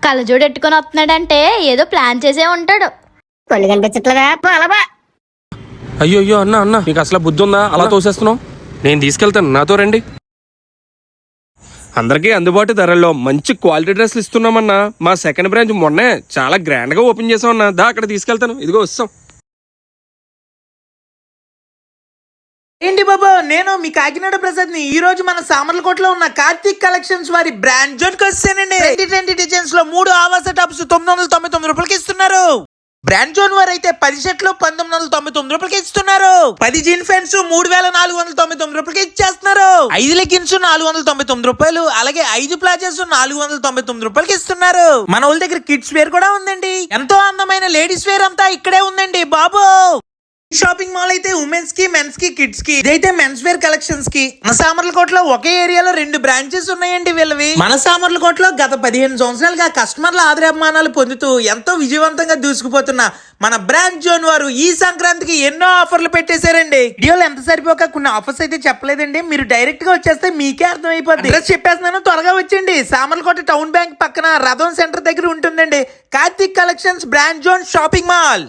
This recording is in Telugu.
కళ్ళజోడు ఎట్టుకొని వస్తున్నాడంటే ఏదో ప్లాన్ చేసే ఉంటాడు. కొల్లి కనిపించట్లేదా అలవా? అయ్యో అయ్యో అన్న అన్న నీకు అసలు బుద్ధి ఉందా? అలా తోసేస్తున్నావు. నేను తీసుకెళ్తాను, నాతో రండి. అందరికీ అందుబాటు ధరల్లో మంచి క్వాలిటీ డ్రెస్లు ఇస్తున్నామన్నా. మా సెకండ్ బ్రాంచ్ మొన్నే చాలా గ్రాండ్ గా ఓపెన్ చేసామన్నా. దా అక్కడ తీసుకెళ్తాను, ఇదిగో వస్తాం. ఏంటి బాబా, నేను మీ కాకినాడ ప్రసాద్ ని. ఈ రోజు మన సామర్లకోటలో ఉన్న కార్తీక్ కలెక్షన్స్ వారి బ్రాండ్ జోన్ కి వచ్చానండి. 2020 డిజైన్స్ లో 3 ఆవాస టాప్స్ 999 రూపాయలకి ఇస్తున్నారు. బ్రాండ్ జోన్ వారు అయితే 10 షర్ట్లు 1999 రూపాయలకి ఇస్తున్నారు. 10 జీన్ ప్యాంట్స్ 3499 రూపాయలకి ఇచ్చేస్తున్నారు. 5 లెగ్గిన్స్ 499 రూపాయలు, అలాగే 5 ప్లాజాస్ 499 రూపాయలకి ఇస్తున్నారు. మన వాళ్ళ దగ్గర కిడ్స్ వేర్ కూడా ఉందండి. ఎంతో అందమైన లేడీస్ వేర్ అంతా ఇక్కడే ఉందండి బాబు. షాపింగ్ మాల్ అయితే ఉమెన్స్ కి, మెన్స్ కి, కిడ్స్ కి. ఇదైతే మెన్స్ వేర్ కలెక్షన్స్ కి. మన సామర్లకోటలో ఒకే ఏరియాలో 2 బ్రాంచెస్ ఉన్నాయండి వీళ్ళవి. మన సామర్లకోటలో గత 15 సంవత్సరాలుగా కస్టమర్ల ఆదరాభిమానాలు పొందుతూ ఎంతో విజయవంతంగా దూసుకుపోతున్న మన బ్రాండ్ జోన్ వారు ఈ సంక్రాంతికి ఎన్నో ఆఫర్లు పెట్టేశారండి. వీడియోలో ఎంత సరిపోక కొన్ని ఆఫర్స్ అయితే చెప్పలేదండి. మీరు డైరెక్ట్ గా వచ్చేస్తే మీకే అర్థం అయిపోద్ది. అడ్రస్ చెప్పేస్తున్నాను, త్వరగా వచ్చేయండి. సామర్లకోట టౌన్ బ్యాంక్ పక్కన రథం సెంటర్ దగ్గర ఉంటుందండి Karthik collections brand zone shopping mall.